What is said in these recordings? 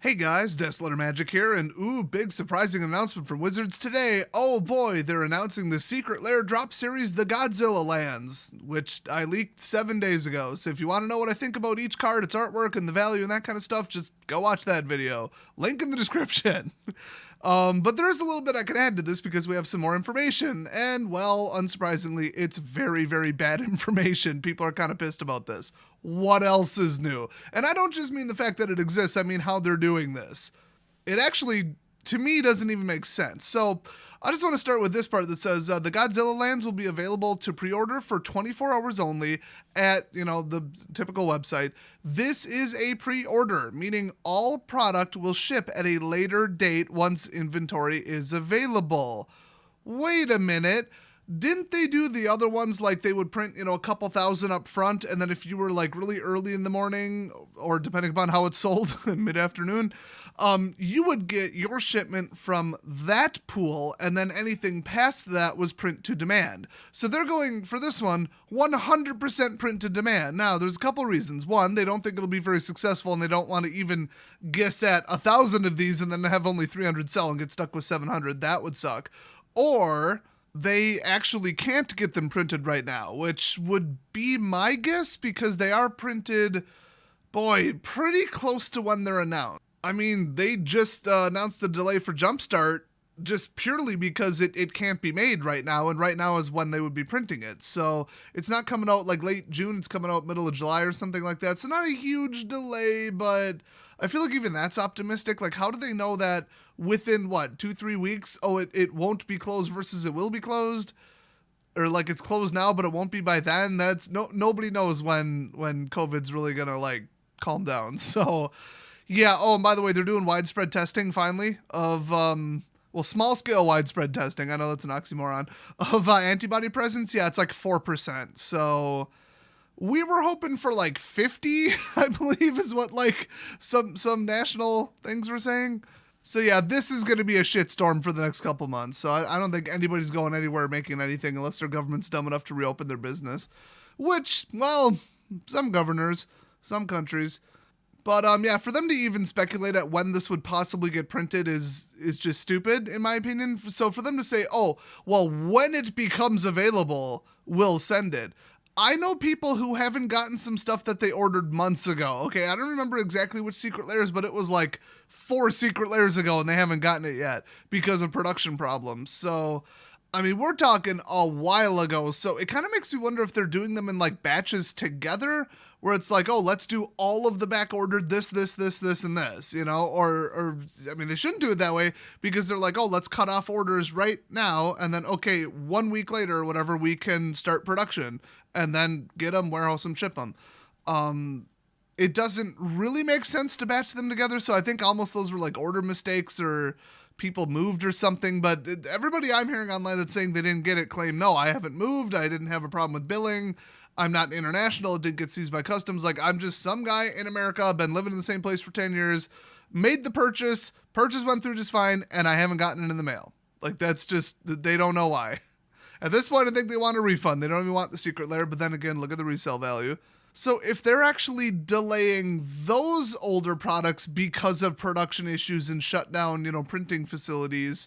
Hey guys, Deathletter Magic here, and big surprising announcement from Wizards today. Oh boy, they're announcing the secret Lair drop series, the Godzilla lands, which I leaked 7 days ago. So if you want to know what I think about each card, its artwork, and the value and that kind of stuff, just go watch that video. Link in the description. But there is a little bit I can add to this because we have some more information, and well, unsurprisingly, it's very, very bad information. People are kind of pissed about this. What else is new? And I don't just mean the fact that it exists, I mean how they're doing this. It actually, to me, doesn't even make sense. So I just want to start with this part that says the Godzilla lands will be available to pre-order for 24 hours only at, the typical website. This is a pre-order, meaning all product will ship at a later date once inventory is available. Wait a minute. Didn't they do the other ones like they would print, a couple thousand up front, and then if you were like really early in the morning, or depending upon how it's sold, mid-afternoon, you would get your shipment from that pool, and then anything past that was print to demand. So they're going, for this one, 100% print to demand. Now, there's a couple reasons. One, they don't think it'll be very successful, and they don't want to even guess at 1,000 of these and then have only 300 sell and get stuck with 700. That would suck. Or they actually can't get them printed right now, which would be my guess because they are printed, pretty close to when they're announced. I mean, they just announced the delay for Jumpstart just purely because it can't be made right now, and right now is when they would be printing it. So it's not coming out like late June, it's coming out middle of July or something like that. So not a huge delay, but I feel like even that's optimistic. Like, how do they know that within 2-3 weeks, it won't be closed versus it will be closed? Or like it's closed now, but it won't be by then? That's nobody knows when COVID's really gonna calm down. So yeah. Oh, and by the way, they're doing widespread testing finally of small scale widespread testing. I know that's an oxymoron of antibody presence. Yeah, it's like 4%. So we were hoping for 50, I believe is what some national things were saying. So yeah, this is going to be a shitstorm for the next couple months. So I don't think anybody's going anywhere making anything unless their government's dumb enough to reopen their business. Which, well, some governors, some countries. But for them to even speculate at when this would possibly get printed is just stupid, in my opinion. So for them to say, oh, well, when it becomes available, we'll send it. I know people who haven't gotten some stuff that they ordered months ago. Okay, I don't remember exactly which secret layers, but it was 4 secret layers ago and they haven't gotten it yet because of production problems. So, I mean, we're talking a while ago. So it kind of makes me wonder if they're doing them in batches together, where it's oh, let's do all of the back ordered this, and this, or I mean, they shouldn't do it that way because they're oh, let's cut off orders right now. And then, okay, 1 week later or whatever, we can start production and then get them, warehouse them, ship them. It doesn't really make sense to batch them together. So I think almost those were order mistakes or people moved or something. But everybody I'm hearing online that's saying they didn't get it claim, no, I haven't moved. I didn't have a problem with billing. I'm not international. It didn't get seized by customs. I'm just some guy in America, been living in the same place for 10 years, made the purchase went through just fine, and I haven't gotten it in the mail. That's just, they don't know why. At this point, I think they want a refund. They don't even want the secret layer, but then again, look at the resale value. So if they're actually delaying those older products because of production issues and shut down, printing facilities,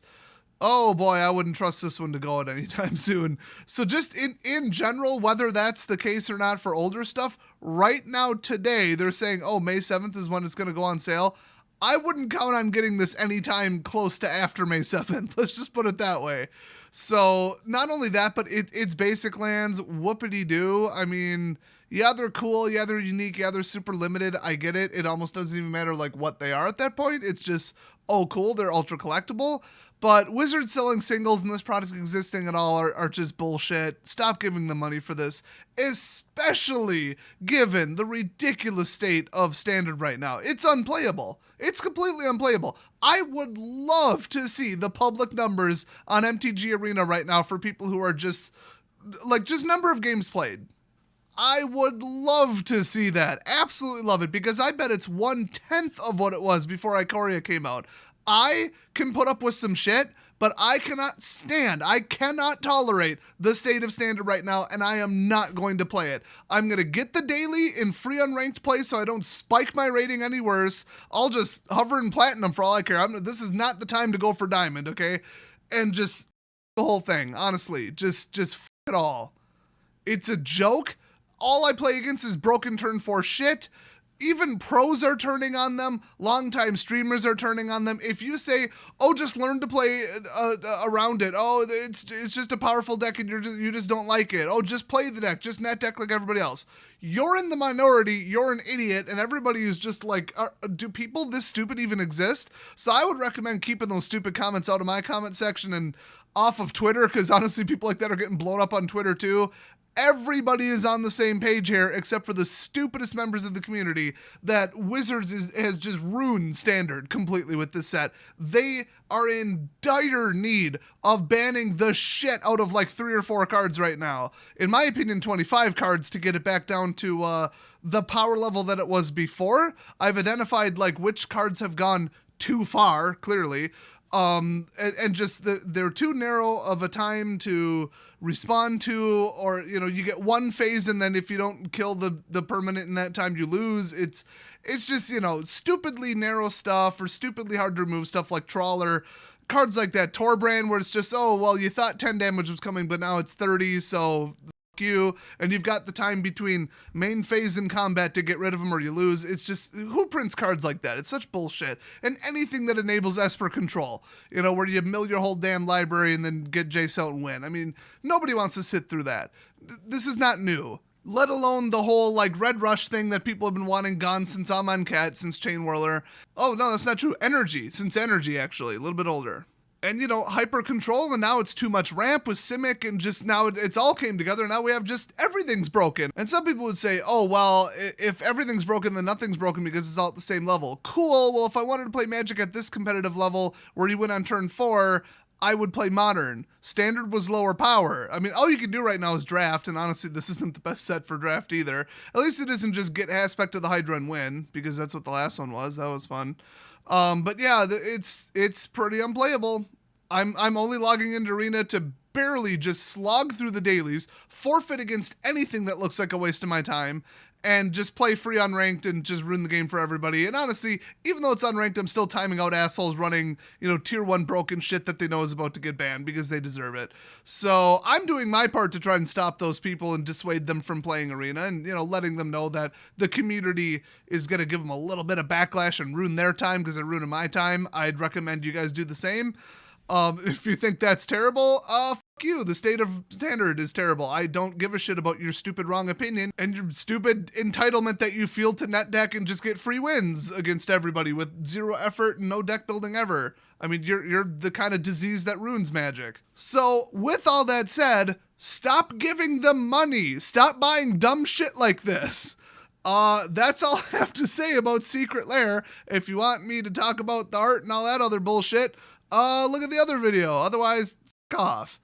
oh boy, I wouldn't trust this one to go out anytime soon. So just in general, whether that's the case or not for older stuff, right now today, they're saying, oh, May 7th is when it's going to go on sale. I wouldn't count on getting this anytime close to after May 7th. Let's just put it that way. So not only that, but it's basic lands, whoopity-doo. I mean, yeah, they're cool. Yeah, they're unique. Yeah, they're super limited. I get it. It almost doesn't even matter what they are at that point. It's just, oh, cool. They're ultra collectible. But Wizards selling singles and this product existing at all are just bullshit. Stop giving them money for this, especially given the ridiculous state of Standard right now. It's unplayable. It's completely unplayable. I would love to see the public numbers on MTG Arena right now for people who are just number of games played. I would love to see that. Absolutely love it, because I bet it's 1/10 of what it was before Ikoria came out. I can put up with some shit, but I cannot tolerate the state of standard right now, and I am not going to play it. I'm going to get the daily in free unranked play so I don't spike my rating any worse. I'll just hover in platinum for all I care. This is not the time to go for diamond, okay? And just the whole thing, honestly, just f it all. It's a joke. All I play against is broken turn 4 shit. Even pros are turning on them. Longtime streamers are turning on them. If you say, "Oh, just learn to play around it. Oh, it's just a powerful deck and you just don't like it. Oh, just play the deck. Just net deck like everybody else." You're in the minority. You're an idiot, and everybody is just like, "Do people this stupid even exist?" So I would recommend keeping those stupid comments out of my comment section and off of Twitter, because honestly, people like that are getting blown up on Twitter too. Everybody is on the same page here, except for the stupidest members of the community that Wizards has just ruined standard completely with this set. They are in dire need of banning the shit out of like 3 or 4 cards right now. In my opinion, 25 cards to get it back down to the power level that it was before. I've identified like which cards have gone too far, clearly. And just they're too narrow of a time to respond to, or you get one phase and then if you don't kill the permanent in that time you lose. It's just stupidly narrow stuff or stupidly hard to remove stuff like Trawler, cards like that, Torbrand, where it's just, oh well, you thought 10 damage was coming but now it's 30, so you, and you've got the time between main phase and combat to get rid of them or you lose. It's just, who prints cards like that? It's such bullshit. And anything that enables Esper control, where you mill your whole damn library and then get Jace out and win. I mean, nobody wants to sit through that. This is not new. Let alone the whole like Red Rush thing that people have been wanting gone since Amonkhet, since Chain Whirler. Oh no, that's not true. Since Energy actually, a little bit older. And, hyper control, and now it's too much ramp with Simic, and just now it's all came together. Now we have just everything's broken. And some people would say, oh, well, if everything's broken, then nothing's broken because it's all at the same level. Cool. Well, if I wanted to play Magic at this competitive level where you win on turn 4, I would play Modern. Standard was lower power. I mean, all you can do right now is draft, and honestly, this isn't the best set for draft either. At least it isn't just get Aspect of the Hydra and win, because that's what the last one was. That was fun. But yeah, it's pretty unplayable. I'm only logging into Arena to barely just slog through the dailies, forfeit against anything that looks like a waste of my time, and just play free unranked and just ruin the game for everybody. And honestly, even though it's unranked, I'm still timing out assholes running, tier 1 broken shit that they know is about to get banned because they deserve it. So I'm doing my part to try and stop those people and dissuade them from playing Arena and, letting them know that the community is going to give them a little bit of backlash and ruin their time because they're ruining my time. I'd recommend you guys do the same. If you think that's terrible, fuck you. The state of standard is terrible. I don't give a shit about your stupid wrong opinion and your stupid entitlement that you feel to net deck and just get free wins against everybody with 0 effort and no deck building ever. I mean, you're the kind of disease that ruins Magic. So with all that said, stop giving them money. Stop buying dumb shit like this. That's all I have to say about Secret Lair. If you want me to talk about the art and all that other bullshit, look at the other video. Otherwise, f*** off.